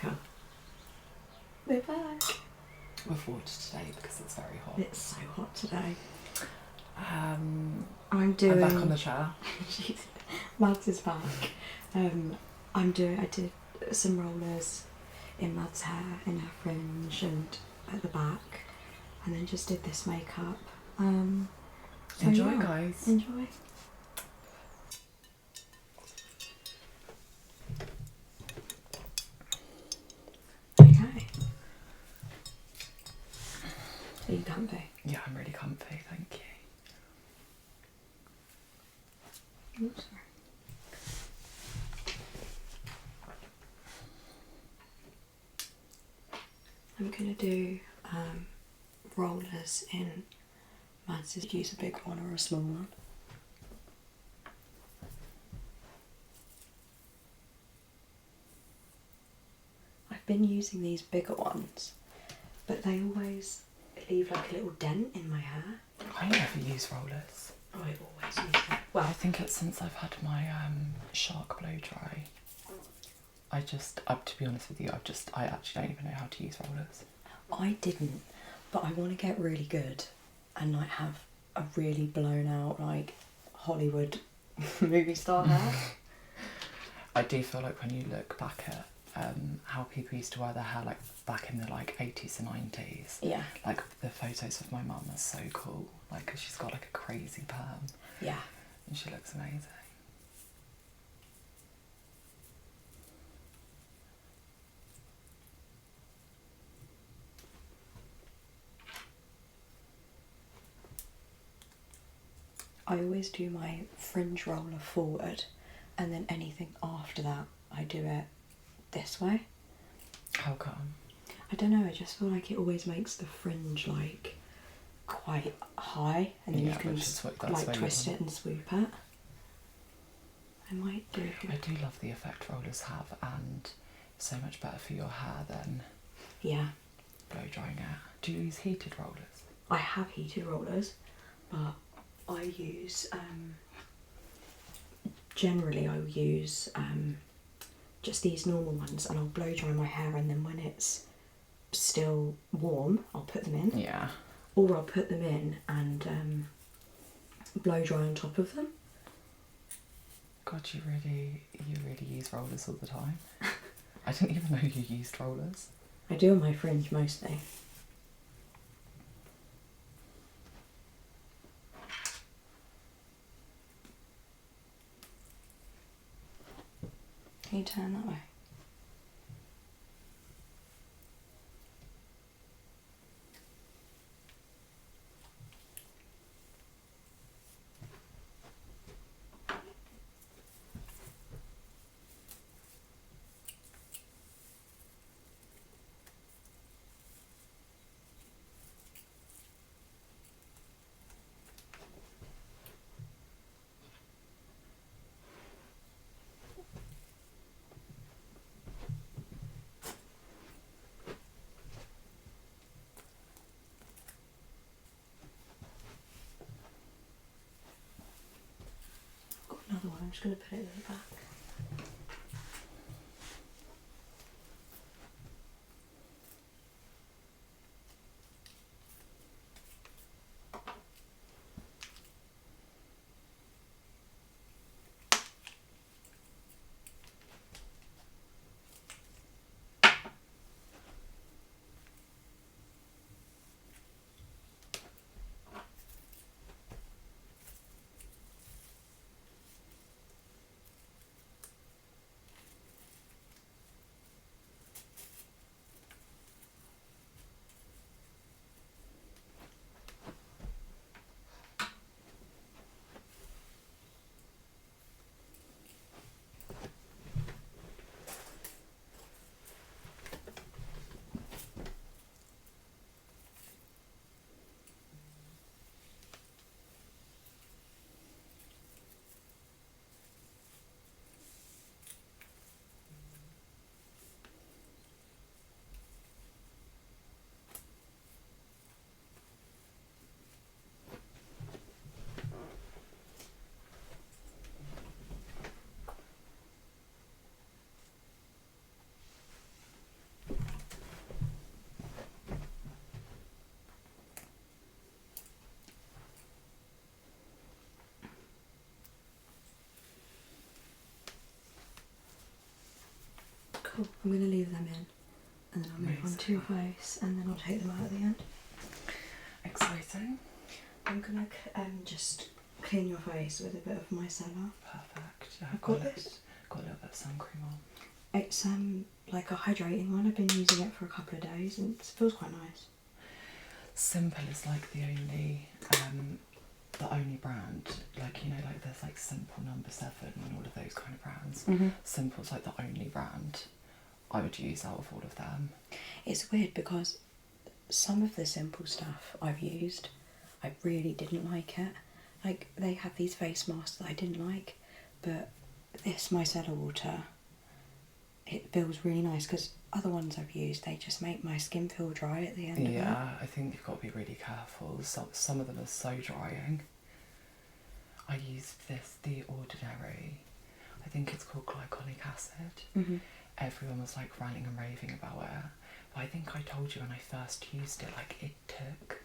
Cool. We're back. With water today because it's very hot. It's so hot today. I'm I'm back on the chair. Mads is back. I did some rollers in Mads' hair, in her fringe and at the back, and then just did this makeup. So Enjoy, yeah, guys. Enjoy. Okay. Are you comfy? Yeah, I'm really comfy, thank you. Oops, sorry. I'm gonna do rollers in Mads. Use a big one or a small one. I've been using these bigger ones, but they always leave like a little dent in my hair. I never use rollers. I always use them. Well, I think it's since I've had my shark blow dry. To be honest with you, I actually don't even know how to use rollers. I didn't, but I want to get really good and like have a really blown out like Hollywood movie star hair. I do feel like when you look back at how people used to wear their hair like back in the like 80s and 90s, Yeah. like the photos of my mum are so cool, like because she's got like a crazy perm. Yeah. And she looks amazing. I always do my fringe roller forward, and then anything after that I do it this way. How come? I don't know, I just feel like it always makes the fringe like quite high, and then Yeah, you can which is what- that's like where you twist want it and swoop it. I might do. I do love the effect rollers have, and so much better for your hair than Yeah. blow drying hair. Do you use heated rollers? I have heated rollers, but I use generally I use just these normal ones, and I'll blow dry my hair, and then when it's still warm I'll put them in. Yeah. Or I'll put them in and blow dry on top of them. God, you really use rollers all the time. I didn't even know you used rollers. I do on my fringe mostly. Can you turn that way? Got another one, I'm just going to put it at the back. Cool. I'm going to leave them in, and then I'll move on to your face, and then I'll take them out at the end. Exciting. I'm going to just clean your face with a bit of micellar. Perfect. Yeah, I've got this. Got a little bit of sun cream on. It's like a hydrating one. I've been using it for a couple of days, and it feels quite nice. Simple is like the only brand, like, you know, like there's like Simple Number 7 and all of those kind of brands. Simple's like the only brand I would use out of all of them. It's weird because some of the Simple stuff I've used, I really didn't like it. Like, they have these face masks that I didn't like, but this micellar water, it feels really nice, because other ones I've used, they just make my skin feel dry at the end of it. Yeah, I think you've got to be really careful. Some of them are so drying. I used the Ordinary, I think it's called glycolic acid. Everyone was like ranting and raving about it. But I think I told you when I first used it, like it took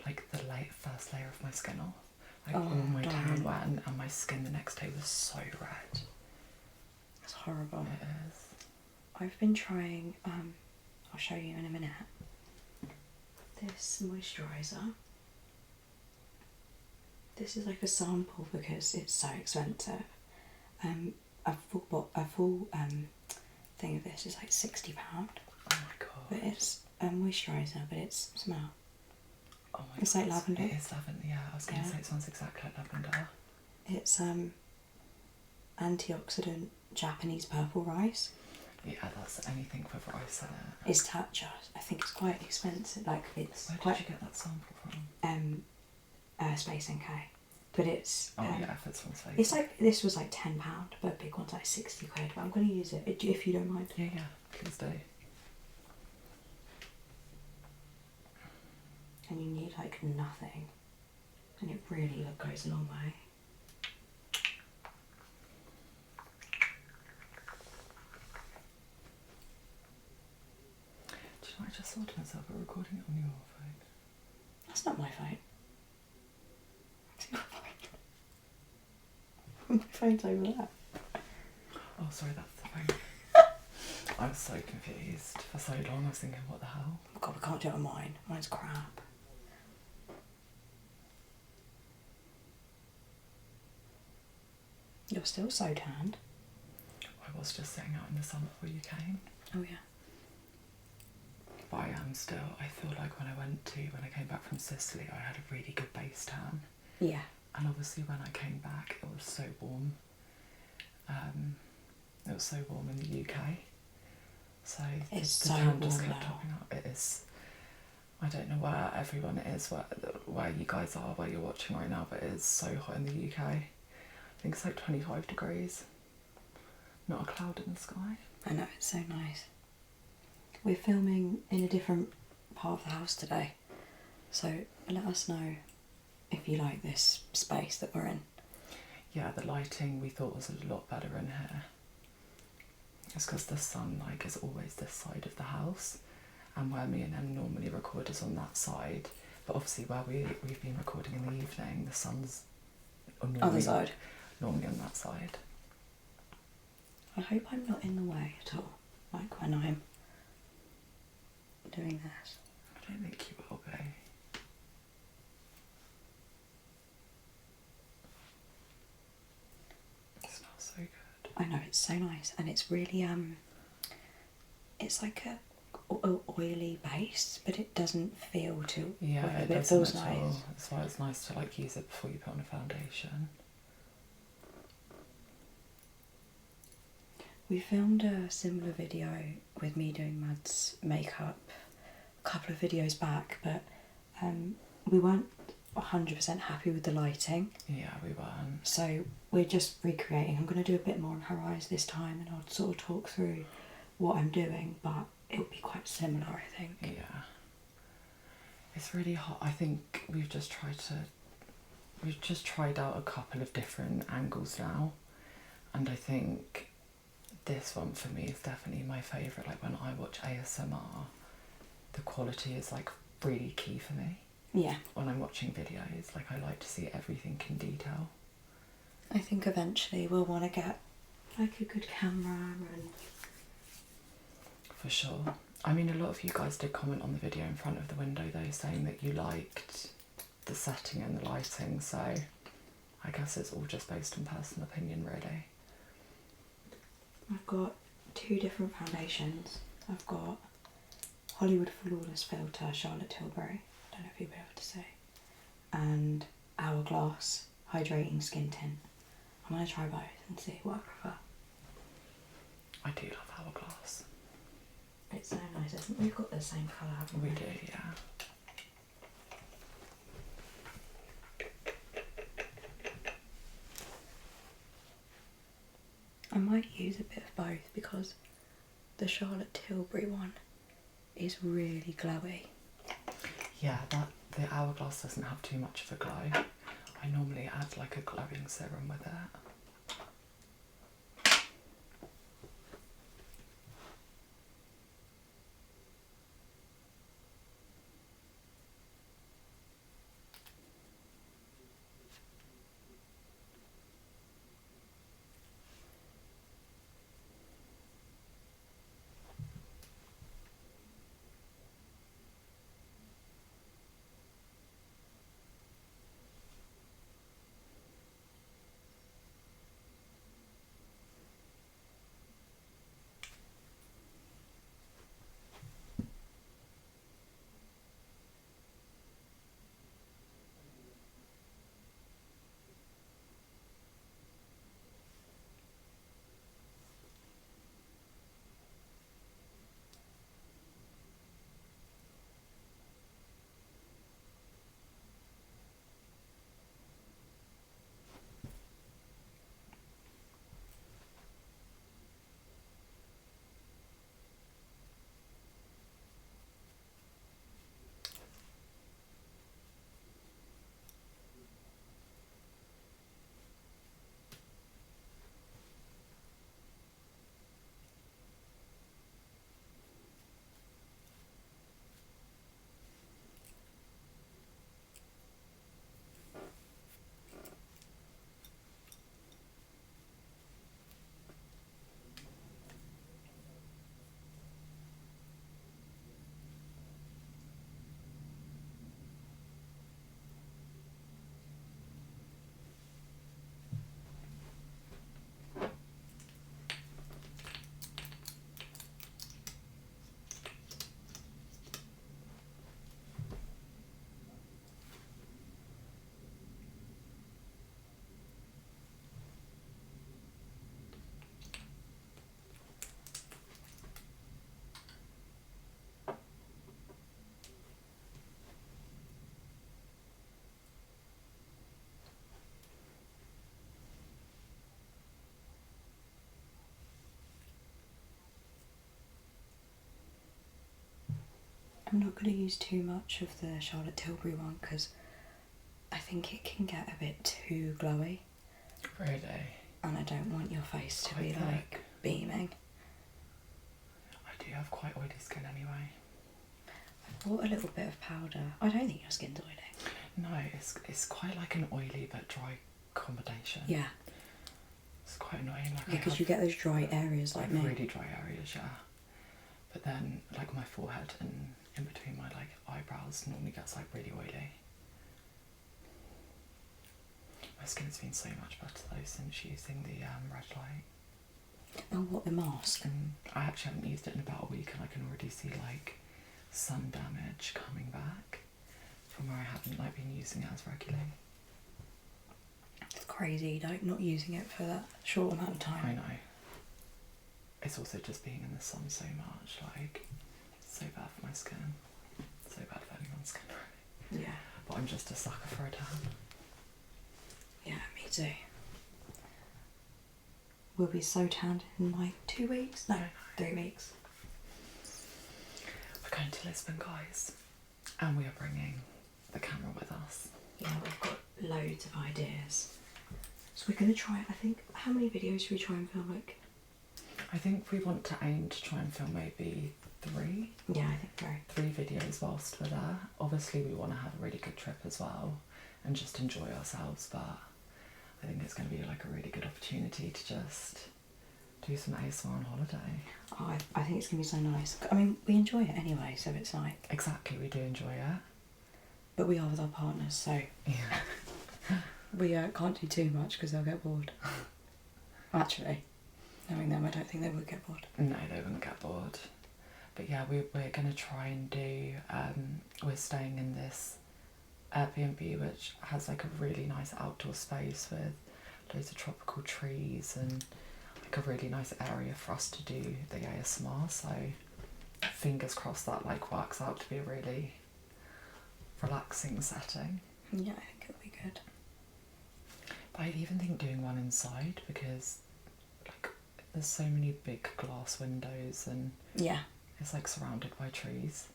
like the first layer of my skin off. Like all my tan went, and my skin the next day was so red. It's horrible. It is. I've been trying, I'll show you in a minute, this moisturiser. This is like a sample because it's so expensive. A full thing of this is like £60. Oh my god. But it's a moisturiser, but it's smell. Oh my It's god. like lavender. It is lavender, yeah. I was going to say it sounds exactly like lavender. It's antioxidant Japanese purple rice. Yeah, that's anything with rice in it. It's Tatcha. I think it's quite expensive. Like, it's Where did you get that sample from? Space NK. But it's yeah, if it's from Space. it's like, this was like £10, but big one's like 60 quid. But I'm going to use it if you don't mind. Yeah, please do. And you need like nothing, and it really goes a long way. Do you know, I just thought to myself, we're recording it on your phone. That's not my phone. It's not mine. My phone's over there. Oh, sorry, that's the phone. I was so confused for so long. I was thinking, what the hell? Oh God, we can't do it on mine. Mine's crap. You're still so tanned. I was just sitting out in the sun before you came. Oh yeah. But I am still. I feel like when I came back from Sicily, I had a really good base tan. Yeah. And obviously when I came back, it was so warm. It was so warm in the UK. So It's the so tan just warm kept now. topping up. It is. I don't know where everyone is, where you guys are, where you're watching right now, but it is so hot in the UK. I think it's like 25 degrees. Not a cloud in the sky. I know, it's so nice. We're filming in a different part of the house today, so let us know if you like this space that we're in. Yeah, the lighting we thought was a lot better in here. It's because the sun is always this side of the house, and where me and him normally record is on that side. But obviously where we've been recording in the evening, the sun's Other side. Normally on that side. I hope I'm not in the way at all, like when I'm doing this. I don't think you will be. It smells so good. I know, it's so nice, and it's really it's like a oily base, but it doesn't feel too Yeah, oily, it but it doesn't feels at nice. all. That's why it's nice to use it before you put on a foundation. We filmed a similar video with me doing Mad's makeup a couple of videos back, but we weren't 100% happy with the lighting. Yeah, we weren't. So we're just recreating. I'm going to do a bit more on her eyes this time, and I'll sort of talk through what I'm doing, but it'll be quite similar, I think. Yeah. It's really hot. I think we've just tried out a couple of different angles now, and I think this one for me is definitely my favourite. Like when I watch ASMR, the quality is really key for me. Yeah. When I'm watching videos, I like to see everything in detail. I think eventually we'll want to get a good camera and sure. I mean, a lot of you guys did comment on the video in front of the window though, saying that you liked the setting and the lighting, so I guess it's all just based on personal opinion really. I've got 2 different foundations. I've got Hollywood Flawless Filter Charlotte Tilbury, I don't know if you'll be able to see, and Hourglass Hydrating Skin Tint. I'm going to try both and see what I prefer. I do love Hourglass. It's so nice, isn't it? We've got the same colour, haven't we? We do, yeah. I might use a bit of both because the Charlotte Tilbury one is really glowy. Yeah, the Hourglass doesn't have too much of a glow. I normally add like a glowing serum with it. I'm not going to use too much of the Charlotte Tilbury one because I think it can get a bit too glowy. Really? And I don't want your face to be Quite like thick. beaming. I do have quite oily skin anyway. I bought a little bit of powder. I don't think your skin's oily. No, it's quite like an oily but dry combination. Yeah. It's quite annoying. Like Yeah, because you get those dry areas like me. really dry areas, yeah. But then like my forehead and in between my like eyebrows normally gets like really oily. My skin's been so much better though since using the red light. Oh, what, the mask? And I actually haven't used it in about a week and I can already see like sun damage coming back from where I haven't like been using it as regularly. It's crazy, like not using it for that short amount of time. I know. It's also just being in the sun so much, like, it's so bad for my skin. So bad for anyone's skin, really. Yeah. But I'm just a sucker for a tan. Yeah, me too. We'll be so tanned in like 2 weeks? No, 3 weeks. We're going to Lisbon, guys. And we are bringing the camera with us. Yeah, we've got loads of ideas. So we're going to try, I think, how many videos should we try and film? Like, I think we want to aim to try and film maybe 3. yeah, I think 3 videos whilst we're there. Obviously we want to have a really good trip as well and just enjoy ourselves, but I think it's going to be like a really good opportunity to just do some ASMR on holiday. Oh, I think it's going to be so nice. I mean, we enjoy it anyway, so it's like... Exactly, we do enjoy it. But we are with our partners, so... Yeah. We can't do too much because they'll get bored. Actually, knowing them, I don't think they would get bored. No, they wouldn't get bored. But yeah, we're going to try and do... we're staying in this Airbnb which has like a really nice outdoor space with loads of tropical trees and like a really nice area for us to do the ASMR, so fingers crossed that like works out to be a really relaxing setting. Yeah, I think it'll be good. But I even think doing one inside because like there's so many big glass windows and Yeah. it's like surrounded by trees.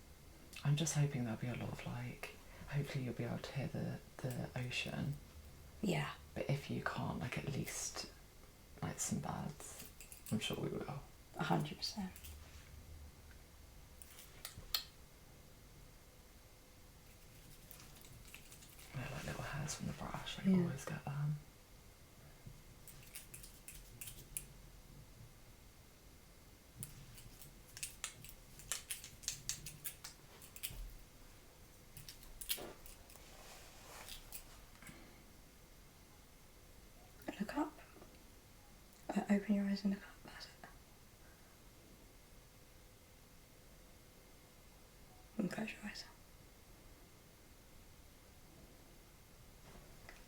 I'm just hoping there'll be a lot of like, hopefully you'll be able to hear the ocean. Yeah. But if you can't, like at least like some birds. I'm sure we will. 100%. They're like little hairs from the brush, I Yeah. always get them. Look up. Open your eyes and look up. That's it. And close your eyes.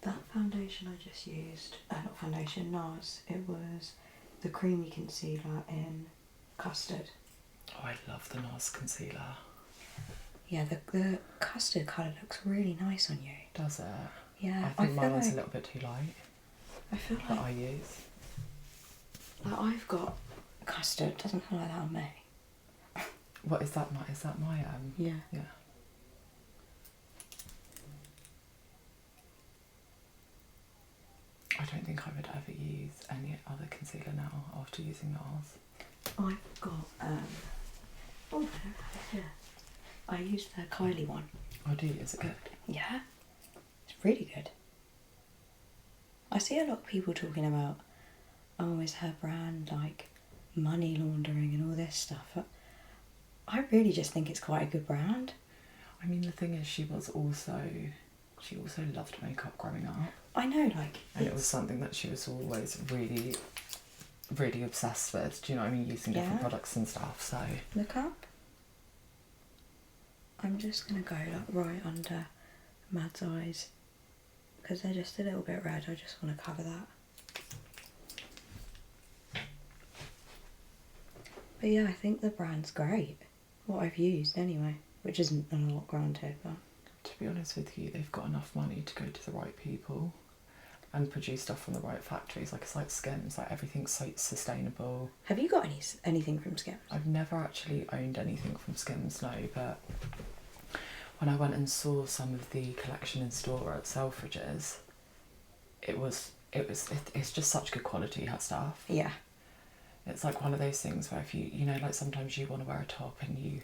That foundation I just used, not foundation, NARS, it was the creamy concealer in custard. Oh, I love the NARS concealer. Yeah, the custard colour looks really nice on you. Does it? Yeah, I think my feel one's like, a little bit too light I feel that like, I use. like I've got custard, doesn't feel like that on me. What is that? Is that my Yeah. Yeah. I don't think I would ever use any other concealer now after using NARS. I've got oh, I don't have it here. I used the Kylie one. Oh, do you? Is it good? Yeah, it's really good. I see a lot of people talking about, oh, is her brand like money laundering and all this stuff. I really just think it's quite a good brand. I mean, the thing is, she also loved makeup growing up. I know, like... And it was something that she was always really, really obsessed with. Do you know what I mean? Using different products and stuff, so... Look up. I'm just going to go like right under Mad's eyes. Because they're just a little bit red. I just want to cover that. But yeah, I think the brand's great. What I've used anyway. Which isn't a lot, granted, but... To be honest with you, they've got enough money to go to the right people and produce stuff from the right factories. Like, it's like Skims, like everything's so sustainable. Have you got anything from Skims? I've never actually owned anything from Skims, no, but when I went and saw some of the collection in store at Selfridges, it's just such good quality, her stuff. Yeah. It's like one of those things where if you know, like sometimes you want to wear a top and you,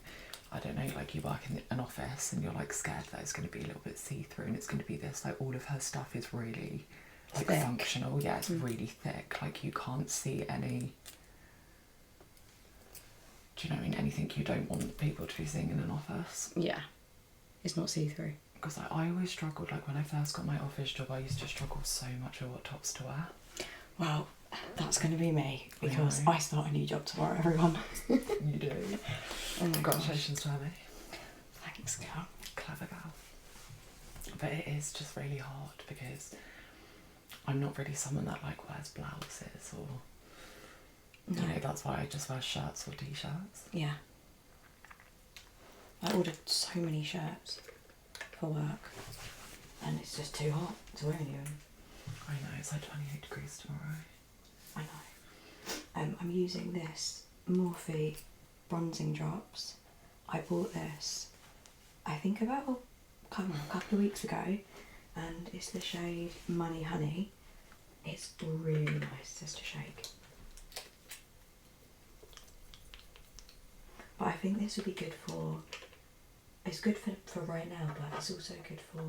I don't know, like you work in an office and you're like scared that it's going to be a little bit see-through and it's going to be this, like all of her stuff is really like thick. Functional. Yeah, it's really thick. Like you can't see any, do you know what I mean, anything you don't want people to be seeing in an office. Yeah. It's not see-through. Because I always struggled, like when I first got my office job, I used to struggle so much with what tops to wear. Well, that's going to be me because I start a new job tomorrow, everyone. You do. Oh my Congratulations to me. Thanks, girl. Clever girl. But it is just really hard because I'm not really someone that like wears blouses or, you know, that's why I just wear shirts or t-shirts. Yeah. I ordered so many shirts for work and it's just too hot to wear any of them. I know, it's like 28 degrees tomorrow. I know. I'm using this Morphe bronzing drops. I bought this, I think about a couple of weeks ago, and it's the shade Money Honey. It's really nice just to shake. But I think this would be good for, it's good for right now, but it's also good for,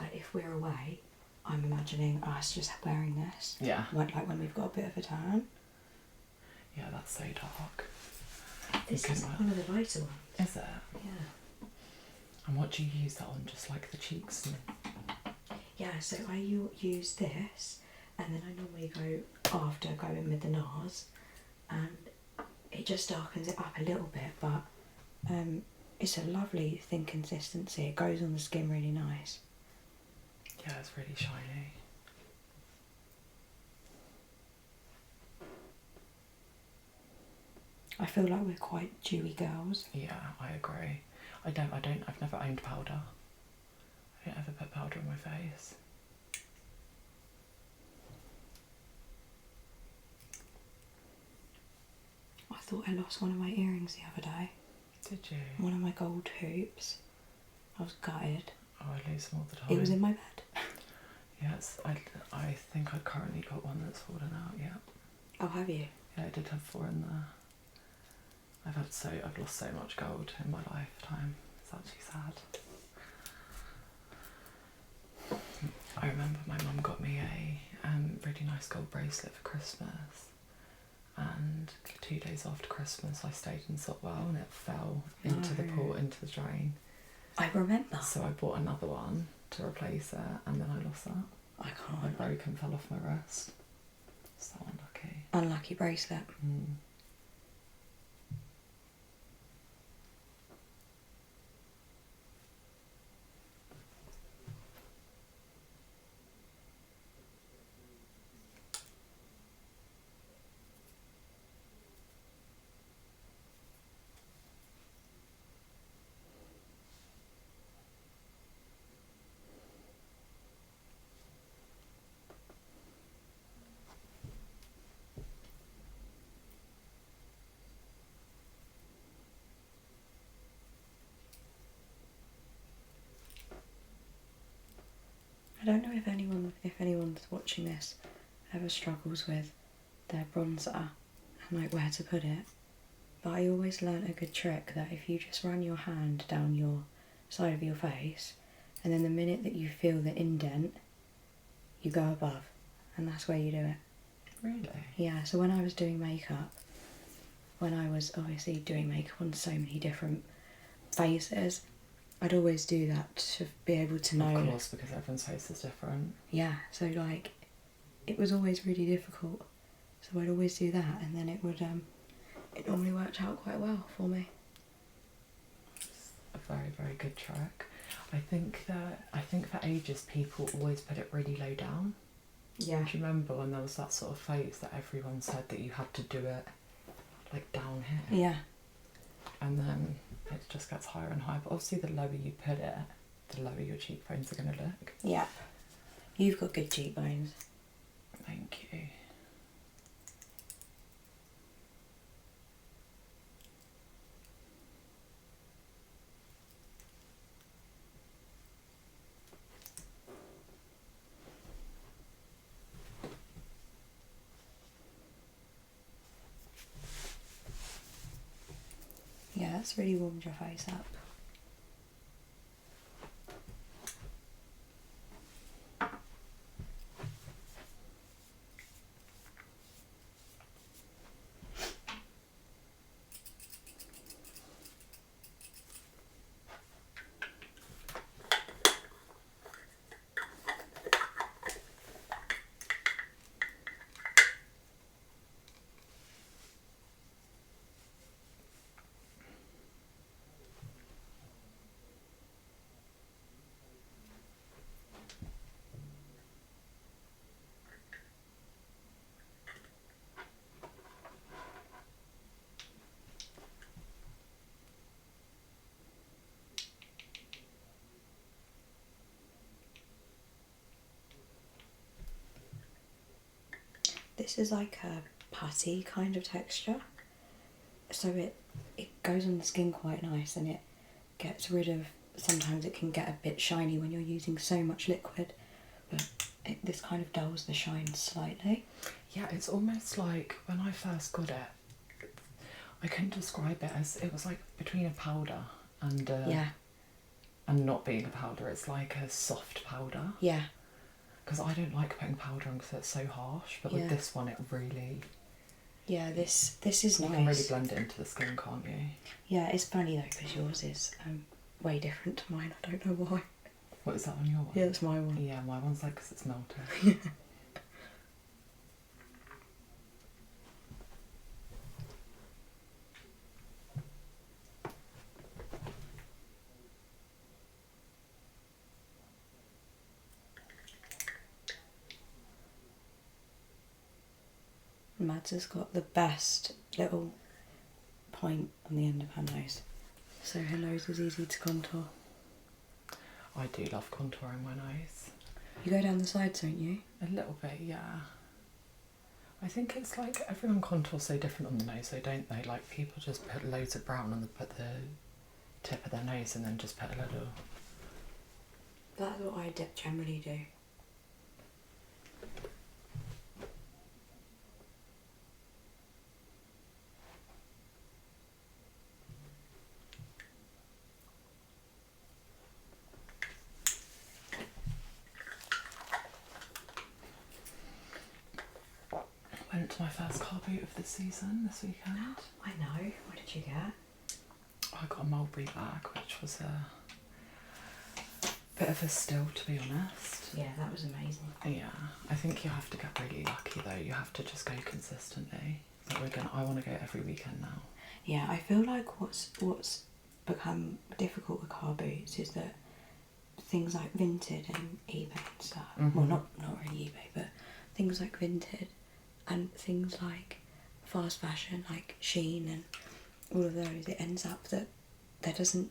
like, if we're away, I'm imagining us just wearing this. Yeah. Like when we've got a bit of a tan. Yeah, that's so dark. This is one of the lighter ones. Is it? Yeah. And what do you use that on? Just like the cheeks? Yeah, so I use this, and then I normally go after going with the NARS, and it just darkens it up a little bit, but it's a lovely thin consistency. It goes on the skin really nice. Yeah, it's really shiny. I feel like we're quite dewy girls. Yeah, I agree. I've never owned powder. I don't ever put powder on my face. I thought I lost one of my earrings the other day. Did you? One of my gold hoops. I was gutted. Oh, I lose them all the time. It was in my bed. Yes, I think I've currently got one that's fallen out, yeah. Oh, have you? Yeah, I did have 4 in there. I've lost so much gold in my lifetime. It's actually sad. I remember my mum got me a really nice gold bracelet for Christmas, and 2 days after Christmas I stayed in Sotwell and it fell into the pool, into the drain. I remember. So I bought another one to replace it, and then I lost that. I can't. It broke and fell off my wrist. So unlucky. Unlucky bracelet. Mm. I don't know if anyone's watching this ever struggles with their bronzer and like where to put it, but I always learnt a good trick that if you just run your hand down your side of your face, and then the minute that you feel the indent, you go above, and that's where you do it. Really? Yeah, so when I was doing makeup, when I was obviously doing makeup on so many different faces, I'd always do that to be able to know. Of course, because everyone's face is different. Yeah, so like, it was always really difficult. So I'd always do that, and then it it normally worked out quite well for me. It's a very, very good trick. I think for ages people always put it really low down. Yeah. Do you remember when there was that sort of phase that everyone said that you had to do it like down here? Yeah. And then it just gets higher and higher. But obviously the lower you put it, the lower your cheekbones are going to look. Yeah. You've got good cheekbones. Thank you. Yeah, that's really warmed your face up. This is like a putty kind of texture, so it goes on the skin quite nice, and it gets rid of, sometimes it can get a bit shiny when you're using so much liquid, but this kind of dulls the shine slightly. Yeah, it's almost like when I first got it, I couldn't describe it as, it was like between a powder and Yeah. and not being a powder. It's like a soft powder. Yeah. Because I don't like putting powder on because it's so harsh, but Yeah. with this one it really Yeah, this is You nice. can really blend it into the skin, can't you? Yeah, it's funny though because yours is way different to mine. I don't know why. What is that on your one? Yeah, that's my one. Yeah, my one's like because it's melted. Mads has got the best little point on the end of her nose, so her nose is easy to contour. I do love contouring my nose. You go down the sides, don't you? A little bit, yeah. I think it's like everyone contours so different on the nose, though, don't they? Like people just put loads of brown on the tip of their nose and then just put a little. That's what I generally do. Went to my first car boot of the season this weekend. I know. What did you get? I got a mulberry bag, which was a bit of a steal, to be honest. Yeah, that was amazing. Yeah, I think you have to get really lucky though. You have to just go consistently. But I want to go every weekend now. Yeah, I feel like what's become difficult with car boots is that things like Vinted and eBay and stuff. Mm-hmm. Well, not really eBay, but things like Vinted and things like fast fashion, like Shein and all of those. It ends up that there isn't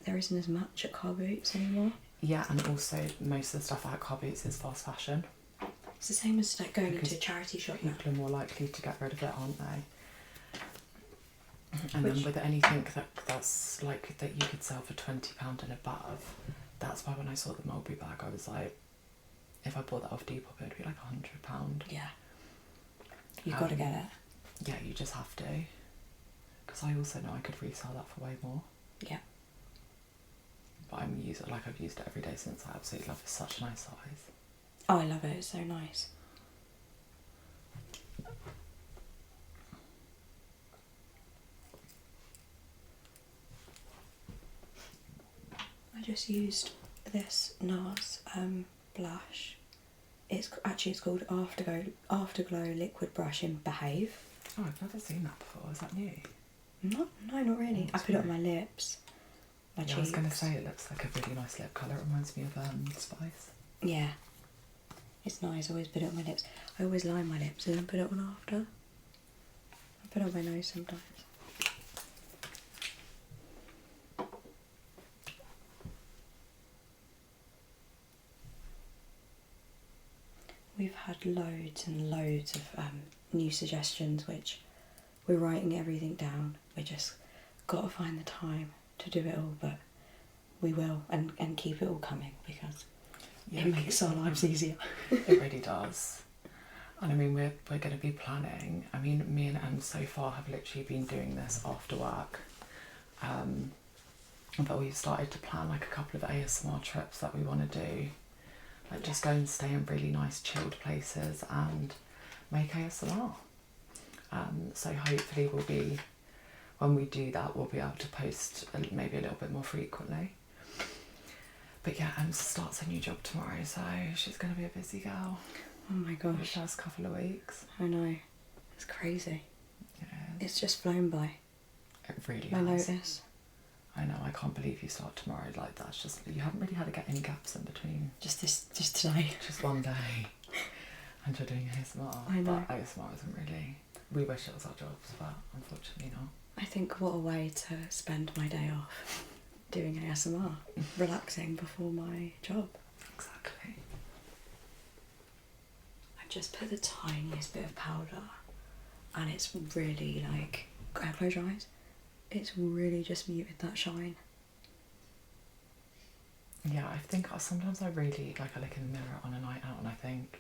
as much at car boots anymore. Yeah, and also most of the stuff at car boots is fast fashion. It's the same as like going into a charity shop now. People are more likely to get rid of it, aren't they? And then with anything that's like that you could sell for £20 and above, that's why when I saw the mulberry bag, I was like, if I bought that off Depop, it'd be like £100. Yeah. You've got to get it. Yeah, you just have to. Because I also know I could resell that for way more. Yeah. But I've used it every day since. I absolutely love it. It's such a nice size. Oh, I love it. It's so nice. I just used this NARS blush. It's called Afterglow Liquid Brush in Behave. Oh, I've never seen that before. Is that new? No, not really. I put it on my lips, my cheeks. I was going to say it looks like a really nice lip colour. It reminds me of Spice. Yeah, it's nice. I always put it on my lips. I always line my lips and then put it on after. I put it on my nose sometimes. We've had loads and loads of new suggestions, which we're writing everything down. We just got to find the time to do it all, but we will and keep it all coming because it makes our lives easier. It really does. And I mean, we're going to be planning. I mean, me and Em so far have literally been doing this after work. But we've started to plan like a couple of ASMR trips that we want to do. Like just go and stay in really nice chilled places and make ASMR. So hopefully when we do that, we'll be able to post maybe a little bit more frequently. But yeah, Em starts a new job tomorrow, so she's going to be a busy girl. Oh my gosh. For the first couple of weeks. I know. It's crazy. Yeah. It's just flown by. It really I has. notice. I know, I can't believe you start tomorrow. Like, that's just, you haven't really had to get any gaps in between. Just today. Just one day. And you're doing ASMR. I know. But ASMR isn't really, we wish it was our jobs, but unfortunately not. I think what a way to spend my day off. Doing ASMR. Relaxing before my job. Exactly. I've just put the tiniest bit of powder and it's really like, close your eyes. It's really just muted that shine. Yeah, I think sometimes I really, like, I look in the mirror on a night out and I think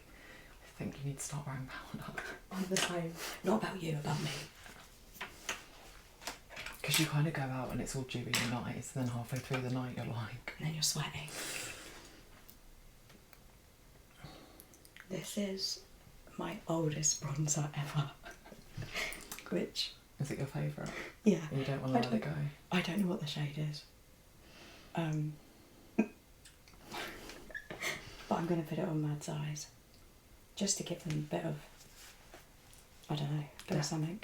you need to start wearing powder. I'm the same. Not about you, about me. Because you kind of go out and it's all dewy and nice, and then halfway through the night you're like... And then you're sweating. This is my oldest bronzer ever. which... Is it your favourite? Yeah. You don't want to let it go? I don't know what the shade is. But I'm going to put it on Mad's eyes. Just to give them a bit of... I don't know, a bit of something.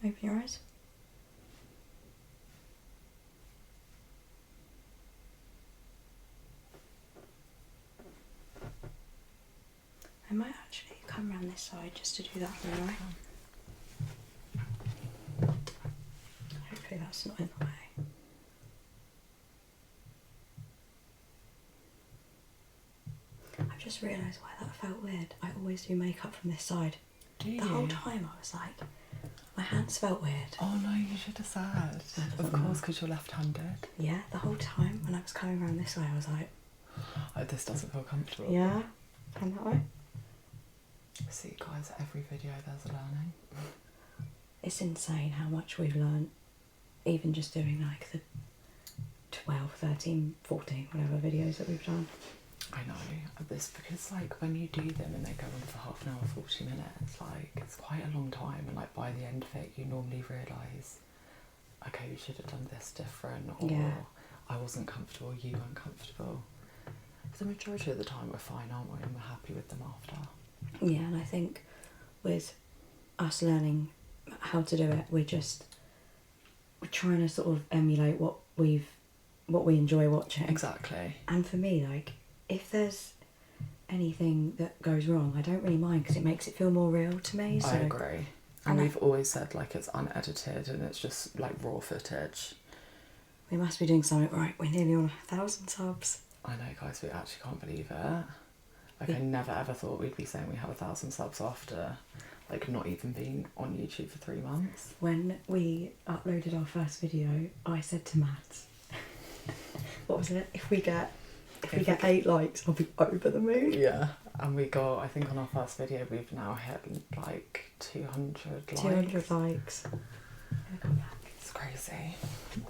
Open your eyes. I might actually come around this side just to do that for you, right? Hopefully that's not in the way. I've just realised why that felt weird. I always do makeup from this side. Do you? The whole time I was like, my hands felt weird. Oh no, you should have said. Of course, because you're left-handed. Yeah, the whole time when I was coming around this way I was like... Oh, this doesn't feel comfortable. Yeah, and that way. See guys, every video there's a learning. It's insane how much we've learned, even just doing like the 12, 13, 14, whatever videos that we've done. I know, this because like when you do them and they go on for half an hour, 40 minutes, like it's quite a long time, and like by the end of it you normally realise, okay, we should have done this different, or yeah. I wasn't comfortable, you weren't comfortable. The majority of the time we're fine, aren't we, and we're happy with them after. Yeah, and I think with us learning how to do it, we're trying to sort of emulate what we enjoy watching. Exactly. And for me, like, if there's anything that goes wrong, I don't really mind because it makes it feel more real to me. So. I agree. And we've always said like it's unedited and it's just like raw footage. We must be doing something right. We're nearly on 1,000 subs. I know, guys, we actually can't believe it. Like, I never ever thought we'd be saying we have 1,000 subs after, like, not even being on YouTube for 3 months. When we uploaded our first video, I said to Matt, what was it? If we get 8 likes, I'll be over the moon. Yeah. And we got, I think on our first video, we've now hit, like, 200 likes. 200 likes. Gonna come back. It's crazy. I'm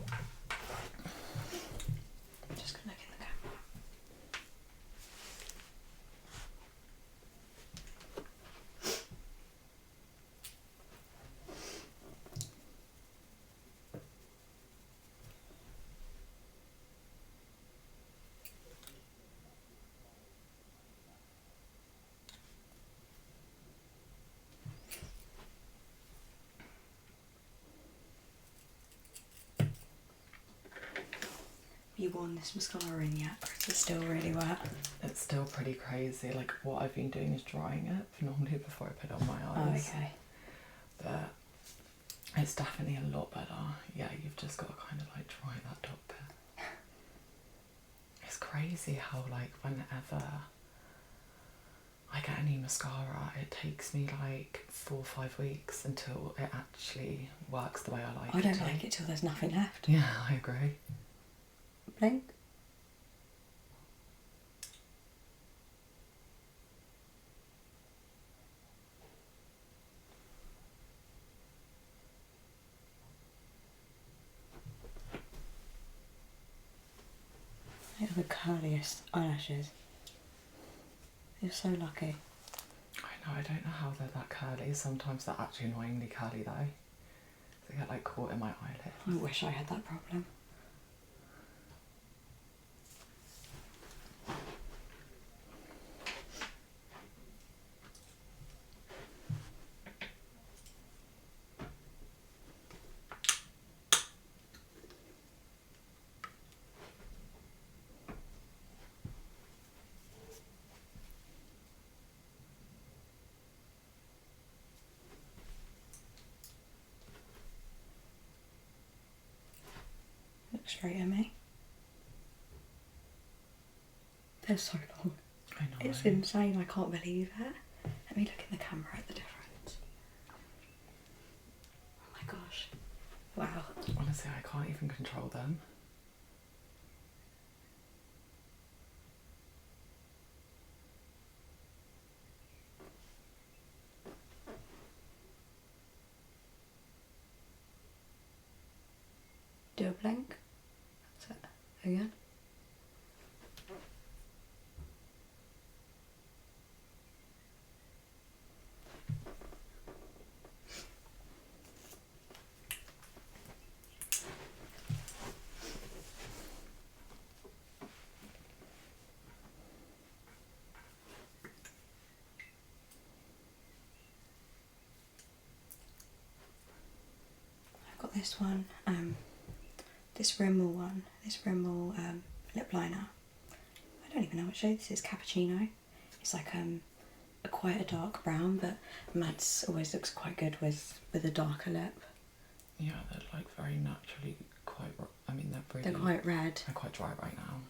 just gonna look in the camera. You worn this mascara in yet, or is it still really wet? It's still pretty crazy. Like, what I've been doing is drying it normally before I put it on my eyes. Oh, okay. But it's definitely a lot better. Yeah, you've just got to kind of like dry that top bit. It's crazy how like whenever I get any mascara, it takes me like 4 or 5 weeks until it actually works the way I like it. I don't like it till there's nothing left. Yeah, I agree. Blink. They have the curliest eyelashes. You're so lucky. I know, I don't know how they're that curly. Sometimes they're actually annoyingly curly though. They get like caught in my eyelid. I wish I had that problem. Look straight at me. They're so long. I know. It's insane, I can't believe it. Let me look in the camera at the difference. Oh my gosh. Wow. Honestly, I can't even control them. Do a blink. That's it. Again. I've got this one, this Rimmel lip liner. I don't even know what shade this is, cappuccino. It's like quite a dark brown, but Mads always looks quite good with a darker lip. Yeah, they're like very naturally quite, I mean They're quite red. They're quite dry right now.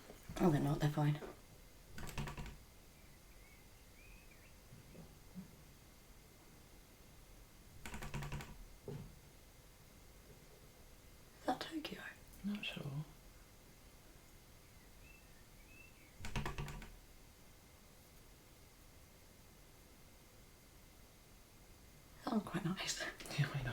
Oh, they're not, they're fine. Is that Tokyo? I'm not sure. That was quite nice. Yeah, I know.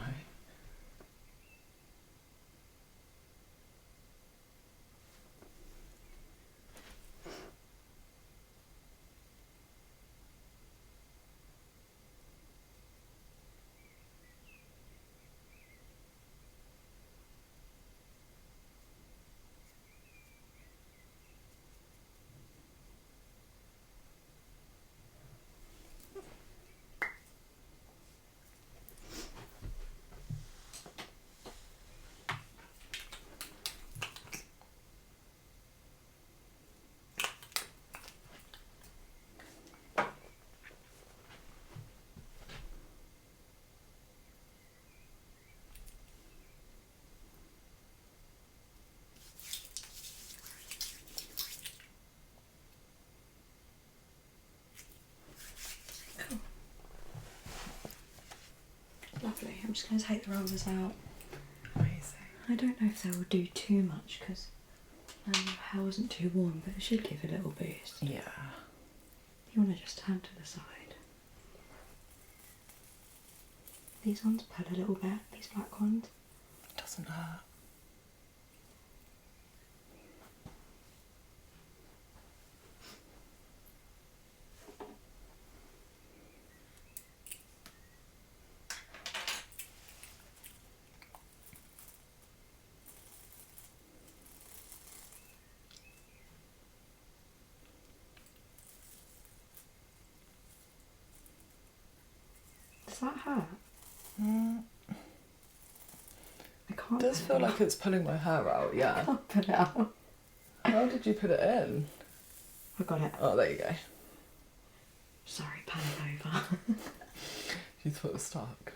Cool. Lovely. I'm just going to take the rollers out. Amazing. I don't know if they will do too much because my hair wasn't too warm, but it should give a little boost. Yeah. You want to just turn to the side. These ones pull a little bit, these black ones. It doesn't hurt. Does that hurt? Mm. I can't. It does feel like it's pulling my hair out, I yeah. can't put it out. How did you put it in? I got it. Oh, there you go. Sorry, panic over. You thought it was stuck.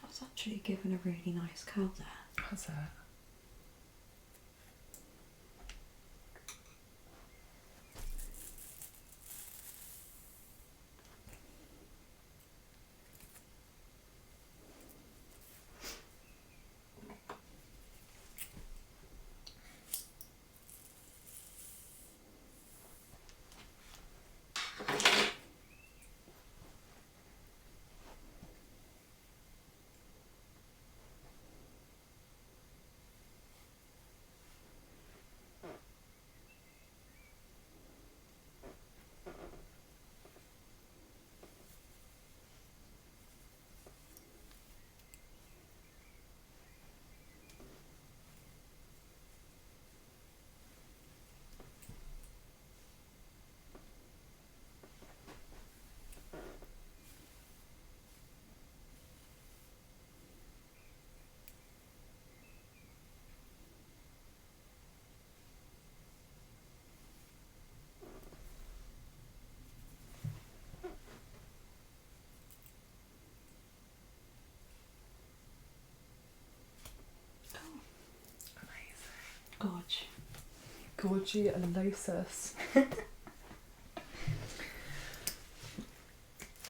That's actually given a really nice curl there. Has it? Gorge. Gorgy and Losis.